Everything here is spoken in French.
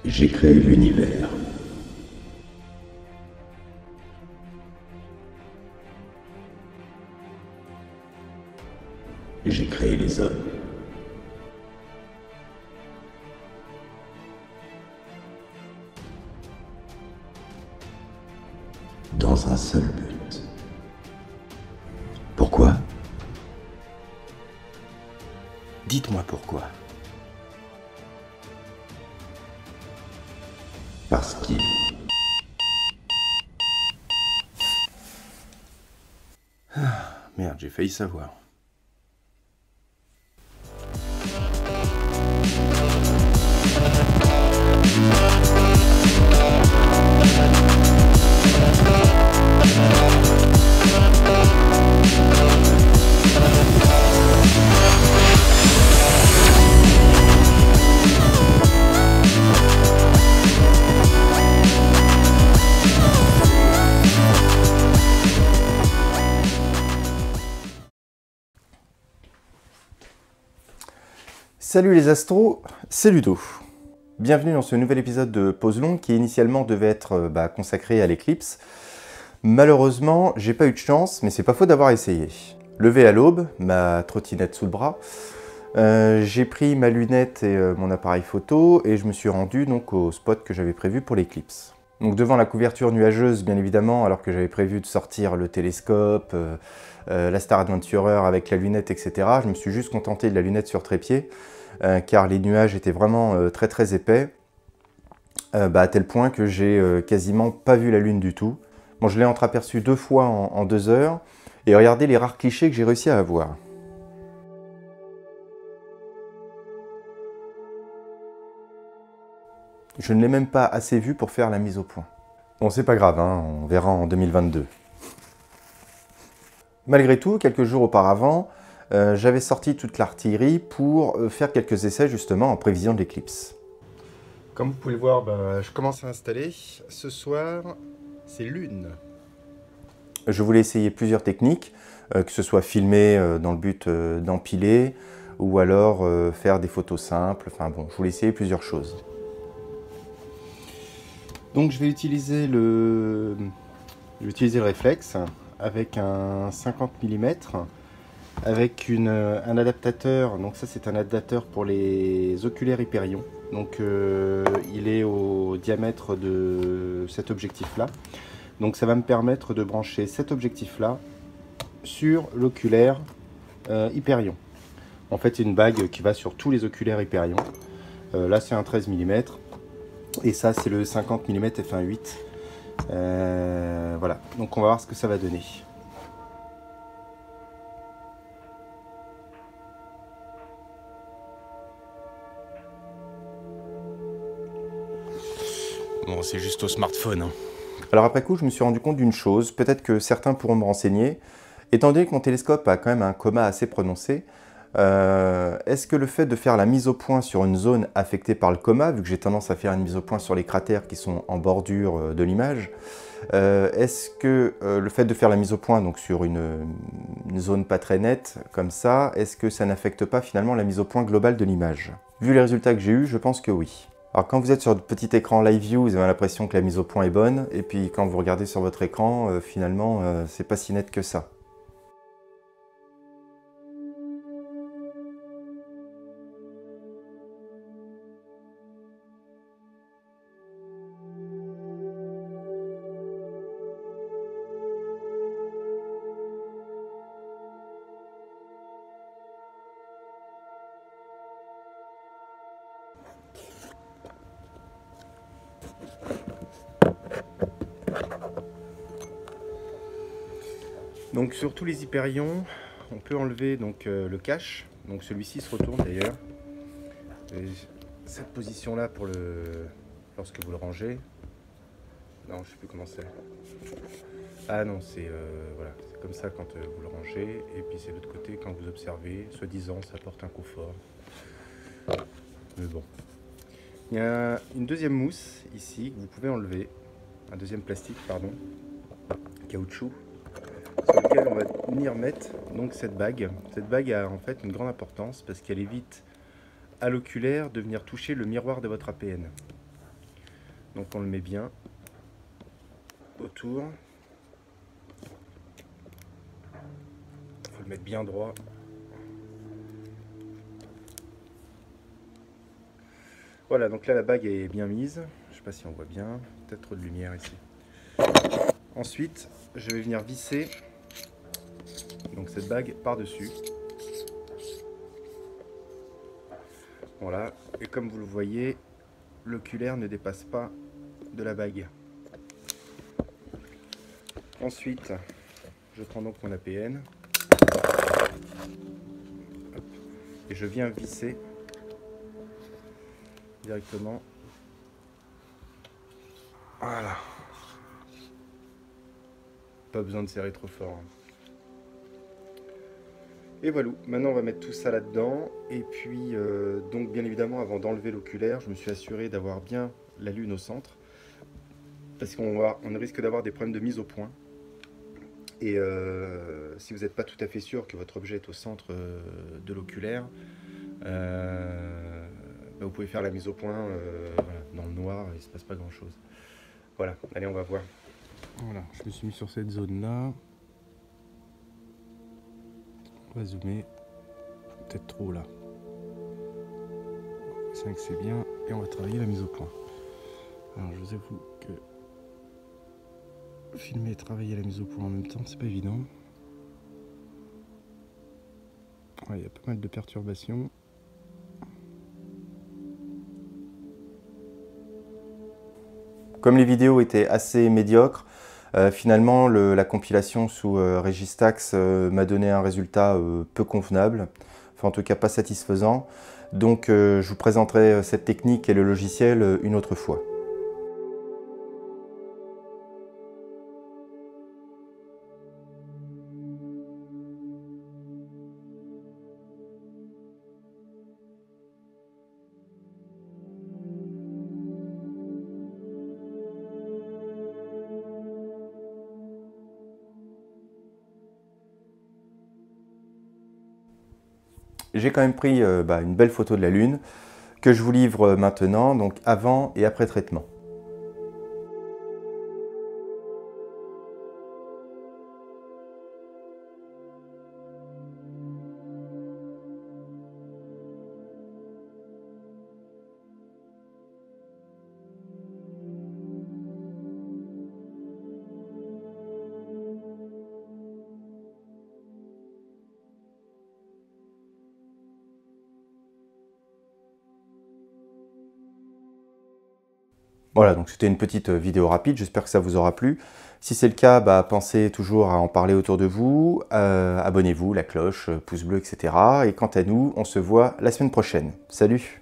J'ai créé l'univers. J'ai créé les hommes. Dans un seul but. Pourquoi? Dites-moi pourquoi. Parce qu'il... Merde, j'ai failli savoir. Salut les astros, c'est Ludo. Bienvenue dans ce nouvel épisode de Pause Longue qui initialement devait être consacré à l'éclipse. Malheureusement, j'ai pas eu de chance, mais c'est pas faute d'avoir essayé. Levé à l'aube, ma trottinette sous le bras, j'ai pris ma lunette et mon appareil photo et je me suis rendu donc au spot que j'avais prévu pour l'éclipse. Donc devant la couverture nuageuse, bien évidemment, alors que j'avais prévu de sortir le télescope, la Star Adventurer avec la lunette, etc., je me suis juste contenté de la lunette sur trépied, car les nuages étaient vraiment très très épais, à tel point que j'ai quasiment pas vu la lune du tout. Bon, je l'ai entreaperçu 2 fois en 2 heures, et regardez les rares clichés que j'ai réussi à avoir. Je ne l'ai même pas assez vu pour faire la mise au point. Bon, c'est pas grave, hein, on verra en 2022. Malgré tout, quelques jours auparavant, j'avais sorti toute l'artillerie pour faire quelques essais justement en prévision de l'éclipse. Comme vous pouvez le voir, je commence à installer. Ce soir, c'est lune. Je voulais essayer plusieurs techniques, que ce soit filmer dans le but d'empiler, ou alors faire des photos simples. Enfin bon, je voulais essayer plusieurs choses. Donc je vais utiliser le réflexe avec un 50 mm, avec un adaptateur. Donc ça, c'est un adaptateur pour les oculaires Hyperion. Donc il est au diamètre de cet objectif là. Donc ça va me permettre de brancher cet objectif là sur l'oculaire Hyperion. En fait, c'est une bague qui va sur tous les oculaires Hyperion. Là c'est un 13 mm et ça c'est le 50 mm f1.8. Voilà, donc on va voir ce que ça va donner. Bon, c'est juste au smartphone, hein. Alors après coup, je me suis rendu compte d'une chose, peut-être que certains pourront me renseigner. Étant donné que mon télescope a quand même un coma assez prononcé, est-ce que le fait de faire la mise au point sur une zone affectée par le coma, vu que j'ai tendance à faire une mise au point sur les cratères qui sont en bordure de l'image, est-ce que le fait de faire la mise au point donc sur une zone pas très nette, comme ça, est-ce que ça n'affecte pas finalement la mise au point globale de l'image? Vu les résultats que j'ai eus, je pense que oui. Alors quand vous êtes sur le petit écran Live View, vous avez l'impression que la mise au point est bonne, et puis quand vous regardez sur votre écran, finalement, c'est pas si net que ça. Donc sur tous les Hyperions, on peut enlever donc, le cache. Donc celui-ci se retourne d'ailleurs. Cette position-là pour lorsque vous le rangez. Non, je sais plus comment c'est. Ah non, c'est voilà, c'est comme ça quand vous le rangez. Et puis c'est l'autre côté quand vous observez. Soi-disant, ça apporte un confort. Mais bon. Il y a une deuxième mousse ici que vous pouvez enlever. Un deuxième plastique, pardon. Caoutchouc. Sur lequel on va venir mettre donc cette bague. Cette bague a en fait une grande importance parce qu'elle évite à l'oculaire de venir toucher le miroir de votre APN. Donc on le met bien autour. Il faut le mettre bien droit. Voilà, donc là la bague est bien mise. Je sais pas si on voit bien, peut-être trop de lumière ici. Ensuite, je vais venir visser donc cette bague par-dessus. Voilà, et comme vous le voyez, l'oculaire ne dépasse pas de la bague. Ensuite, je prends donc mon APN. Hop, et je viens visser directement. Voilà. Pas besoin de serrer trop fort. Et voilà, maintenant on va mettre tout ça là-dedans. Et puis, donc bien évidemment, avant d'enlever l'oculaire, je me suis assuré d'avoir bien la lune au centre. Parce qu'on risque d'avoir des problèmes de mise au point. Et si vous n'êtes pas tout à fait sûr que votre objet est au centre de l'oculaire, vous pouvez faire la mise au point voilà, dans le noir, il ne se passe pas grand-chose. Voilà, allez, on va voir. Voilà, je me suis mis sur cette zone-là. On va zoomer. Peut-être trop là. 5 c'est bien. Et on va travailler la mise au point. Alors je vous avoue que filmer et travailler la mise au point en même temps, c'est pas évident. Ouais, il y a pas mal de perturbations. Comme les vidéos étaient assez médiocres, finalement la compilation sous Registax m'a donné un résultat peu convenable, enfin en tout cas pas satisfaisant. Donc je vous présenterai cette technique et le logiciel une autre fois. J'ai quand même pris une belle photo de la Lune que je vous livre maintenant, donc avant et après traitement. Voilà, donc c'était une petite vidéo rapide, j'espère que ça vous aura plu. Si c'est le cas, pensez toujours à en parler autour de vous, abonnez-vous, la cloche, pouce bleu, etc. Et quant à nous, on se voit la semaine prochaine. Salut!